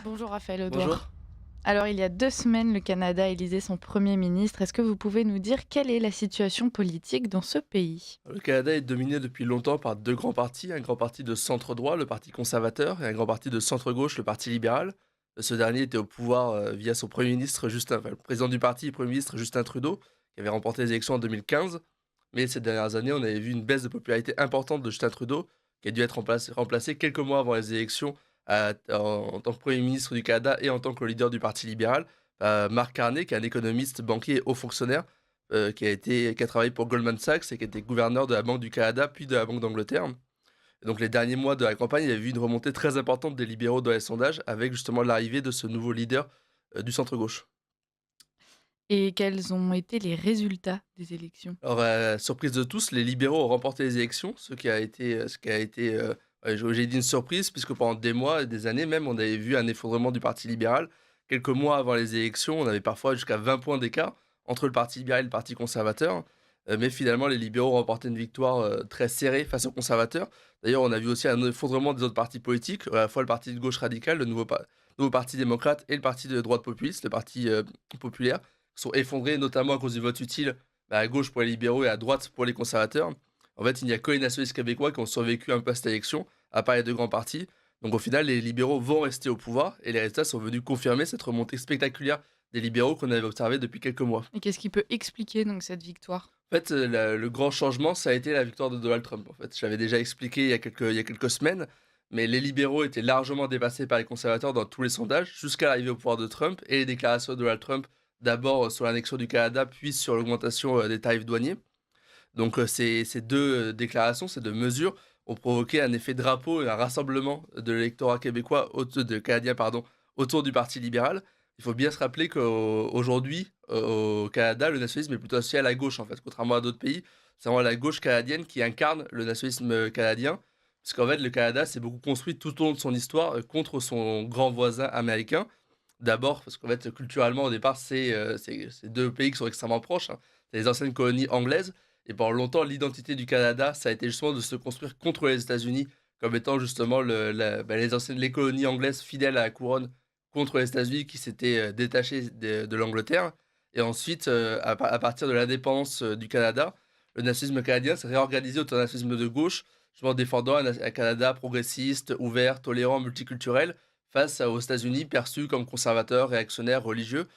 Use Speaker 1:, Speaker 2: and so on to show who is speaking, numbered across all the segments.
Speaker 1: Bonjour Raphaël
Speaker 2: Bonjour.
Speaker 1: Audouard. Alors il y a 2 semaines, le Canada élisait son Premier ministre. Est-ce que vous pouvez nous dire quelle est la situation politique dans ce pays?
Speaker 2: Le Canada est dominé depuis longtemps par deux grands partis, un grand parti de centre-droit, le Parti conservateur, et un grand parti de centre-gauche, le Parti libéral. Ce dernier était au pouvoir via son Premier ministre, le président du parti et Premier ministre Justin Trudeau, qui avait remporté les élections en 2015. Mais ces dernières années, on avait vu une baisse de popularité importante de Justin Trudeau, qui a dû être remplacé quelques mois avant les élections en tant que Premier ministre du Canada et en tant que leader du Parti libéral. Mark Carney, qui est un économiste, banquier et haut fonctionnaire, qui a travaillé pour Goldman Sachs et qui était gouverneur de la Banque du Canada, puis de la Banque d'Angleterre. Et donc les derniers mois de la campagne, il y a eu une remontée très importante des libéraux dans les sondages, avec justement l'arrivée de ce nouveau leader du centre-gauche.
Speaker 1: Et quels ont été les résultats des élections?
Speaker 2: Alors, surprise de tous, les libéraux ont remporté les élections, ce qui a été, j'ai dit une surprise, puisque pendant des mois et des années même, on avait vu un effondrement du Parti libéral. Quelques mois avant les élections, on avait parfois jusqu'à 20 points d'écart entre le Parti libéral et le Parti conservateur. Mais finalement, les libéraux ont remporté une victoire très serrée face aux conservateurs. D'ailleurs, on a vu aussi un effondrement des autres partis politiques, à la fois le parti de gauche radicale, le nouveau parti démocrate, et le parti de droite populiste, le parti populaire, sont effondrés, notamment à cause du vote utile, à gauche pour les libéraux et à droite pour les conservateurs. En fait, il n'y a que les nationalistes québécois qui ont survécu un peu à cette élection, à part les deux grands partis. Donc au final, les libéraux vont rester au pouvoir et les résultats sont venus confirmer cette remontée spectaculaire des libéraux qu'on avait observée depuis quelques mois.
Speaker 1: Et qu'est-ce qui peut expliquer donc cette victoire?
Speaker 2: En fait, le grand changement, ça a été la victoire de Donald Trump. En fait, je l'avais déjà expliqué il y a quelques semaines, mais les libéraux étaient largement dépassés par les conservateurs dans tous les sondages, jusqu'à l'arrivée au pouvoir de Trump et les déclarations de Donald Trump, d'abord sur l'annexion du Canada, puis sur l'augmentation des tarifs douaniers. Donc ces 2 déclarations, ces 2 mesures ont provoqué un effet drapeau et un rassemblement de l'électorat québécois de canadien pardon, autour du Parti libéral. Il faut bien se rappeler qu'aujourd'hui, au Canada, le nationalisme est plutôt associé à la gauche, en fait, contrairement à d'autres pays. C'est vraiment la gauche canadienne qui incarne le nationalisme canadien. Parce qu'en fait, le Canada s'est beaucoup construit tout au long de son histoire contre son grand voisin américain. D'abord, parce qu'en fait, culturellement, au départ, c'est 2 pays qui sont extrêmement proches, hein. C'est les anciennes colonies anglaises et pendant longtemps, l'identité du Canada, ça a été justement de se construire contre les États-Unis, comme étant justement les colonies anglaises fidèles à la couronne contre les États-Unis qui s'étaient détachés de l'Angleterre. Et ensuite, à partir de l'indépendance du Canada, le nationalisme canadien s'est réorganisé autour d'un nationalisme de gauche, justement défendant un Canada progressiste, ouvert, tolérant, multiculturel, face aux États-Unis perçus comme conservateurs, réactionnaires, religieux.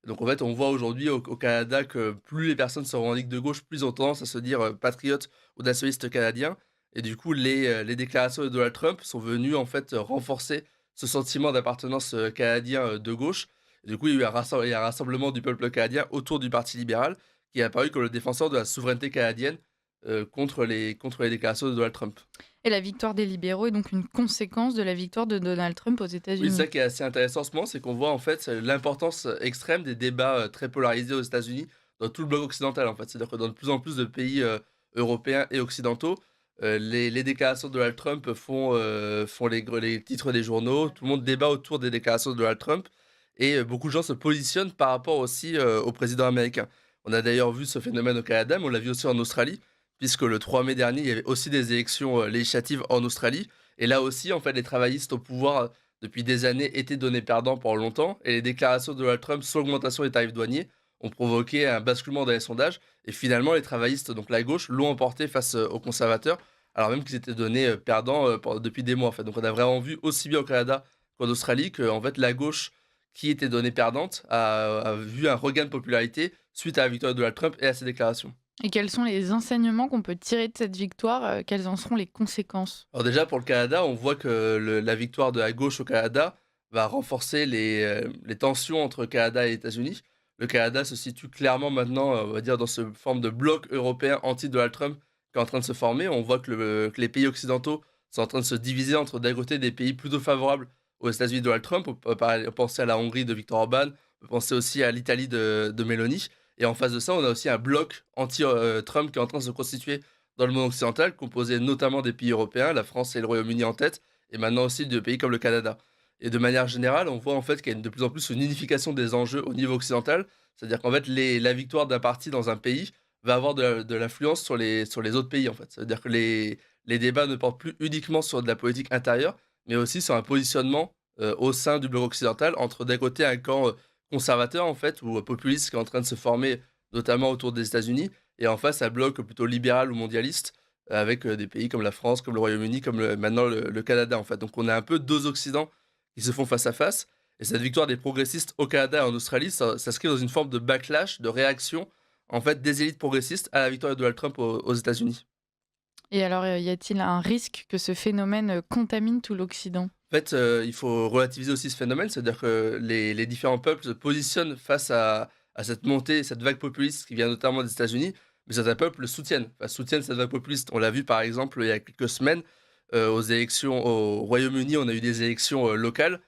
Speaker 2: Donc en fait, on voit aujourd'hui au Canada que plus les personnes se revendiquent de gauche, plus ils ont tendance à se dire patriotes ou nationalistes canadiens. Et du coup, les déclarations de Donald Trump sont venues en fait renforcer ce sentiment d'appartenance canadien de gauche. Et du coup, il y a un rassemblement du peuple canadien autour du Parti libéral qui est apparu comme le défenseur de la souveraineté canadienne contre les déclarations de Donald Trump.
Speaker 1: Et la victoire des libéraux est donc une conséquence de la victoire de Donald Trump aux
Speaker 2: Oui, c'est ça
Speaker 1: États-Unis.
Speaker 2: qui est assez intéressant en ce moment, c'est qu'on voit en fait l'importance extrême des débats très polarisés aux États-Unis dans tout le bloc occidental en fait. C'est-à-dire que dans de plus en plus de pays européens et occidentaux, les déclarations de Donald Trump font les titres des journaux. Tout le monde débat autour des déclarations de Donald Trump et beaucoup de gens se positionnent par rapport aussi au président américain. On a d'ailleurs vu ce phénomène au Canada, mais on l'a vu aussi en Australie, puisque le 3 mai dernier, il y avait aussi des élections législatives en Australie. Et là aussi, en fait, les travaillistes au pouvoir depuis des années étaient donnés perdants pendant longtemps et les déclarations de Donald Trump sur l'augmentation des tarifs douaniers ont provoqué un basculement dans les sondages et finalement les travaillistes, donc la gauche, l'ont emporté face aux conservateurs alors même qu'ils étaient donnés perdants depuis des mois en fait. Donc on a vraiment vu aussi bien au Canada qu'en Australie que en fait la gauche qui était donnée perdante a vu un regain de popularité suite à la victoire de Donald Trump et à ses déclarations.
Speaker 1: Et quels sont les enseignements qu'on peut tirer de cette victoire? Quelles en seront les conséquences?
Speaker 2: Alors déjà pour le Canada, on voit que la victoire de la gauche au Canada va renforcer les tensions entre Canada et États-Unis. Le Canada se situe clairement maintenant, on va dire, dans ce forme de bloc européen anti-Donald Trump qui est en train de se former. On voit que les pays occidentaux sont en train de se diviser entre d'un côté des pays plutôt favorables aux États-Unis de Donald Trump. On peut penser à la Hongrie de Viktor Orban, on peut penser aussi à l'Italie de Meloni. Et en face de ça, on a aussi un bloc anti-Trump qui est en train de se constituer dans le monde occidental, composé notamment des pays européens, la France et le Royaume-Uni en tête, et maintenant aussi de pays comme le Canada. Et de manière générale, on voit en fait qu'il y a de plus en plus une unification des enjeux au niveau occidental, c'est-à-dire qu'en fait la victoire d'un parti dans un pays va avoir de l'influence sur les autres pays en fait. C'est-à-dire que les débats ne portent plus uniquement sur de la politique intérieure, mais aussi sur un positionnement au sein du bloc occidental entre d'un côté un camp, conservateur en fait ou populiste qui est en train de se former, notamment autour des États-Unis et en face un bloc plutôt libéral ou mondialiste, avec, des pays comme la France, comme le Royaume-Uni, comme maintenant le Canada en fait. Donc on a un peu 2 occidents qui se font face à face et cette victoire des progressistes au Canada et en Australie, ça s'inscrit dans une forme de backlash, de réaction en fait des élites progressistes à la victoire de Donald Trump aux États-Unis.
Speaker 1: Et alors, y a-t-il un risque que ce phénomène, contamine tout l'Occident?
Speaker 2: En fait, il faut relativiser aussi ce phénomène, c'est-à-dire que les différents peuples se positionnent face à cette montée, cette vague populiste qui vient notamment des États-Unis, mais certains peuples le soutiennent, enfin, soutiennent cette vague populiste. On l'a vu par exemple il y a quelques semaines, aux élections au Royaume-Uni, on a eu des élections, locales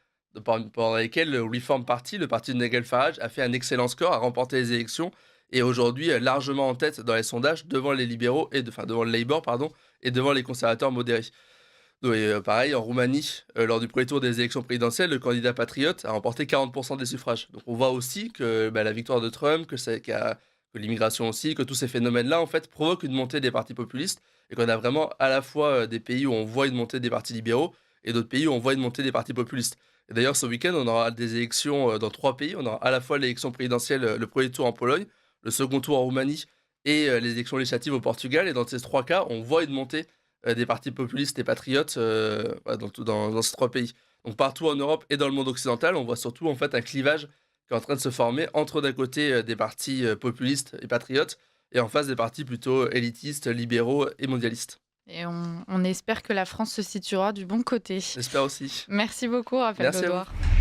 Speaker 2: pendant lesquelles le Reform Party, le parti de Nigel Farage, a fait un excellent score, a remporté les élections et aujourd'hui, largement en tête dans les sondages devant les libéraux enfin devant le Labour pardon et devant les conservateurs modérés. Oui, pareil en Roumanie, lors du premier tour des élections présidentielles, le candidat patriote a remporté 40 des suffrages. Donc on voit aussi que, bah, la victoire de Trump, que l'immigration aussi, que tous ces phénomènes-là, en fait, provoquent une montée des partis populistes et qu'on a vraiment à la fois, des pays où on voit une montée des partis libéraux et d'autres pays où on voit une montée des partis populistes. Et d'ailleurs ce week-end, on aura des élections, dans 3 pays. On aura à la fois l'élection présidentielle, le premier tour en Pologne, le second tour en Roumanie et les élections législatives au Portugal et dans ces 3 cas, on voit une montée des partis populistes et patriotes, voilà, dans ces 3 pays. Donc partout en Europe et dans le monde occidental, on voit surtout en fait un clivage qui est en train de se former entre d'un côté, des partis, populistes et patriotes et en face des partis plutôt élitistes, libéraux et mondialistes.
Speaker 1: Et on espère que la France se situera du bon côté.
Speaker 2: J'espère aussi.
Speaker 1: Merci beaucoup Raphaël
Speaker 2: Merci à vous.
Speaker 1: Beaudoir.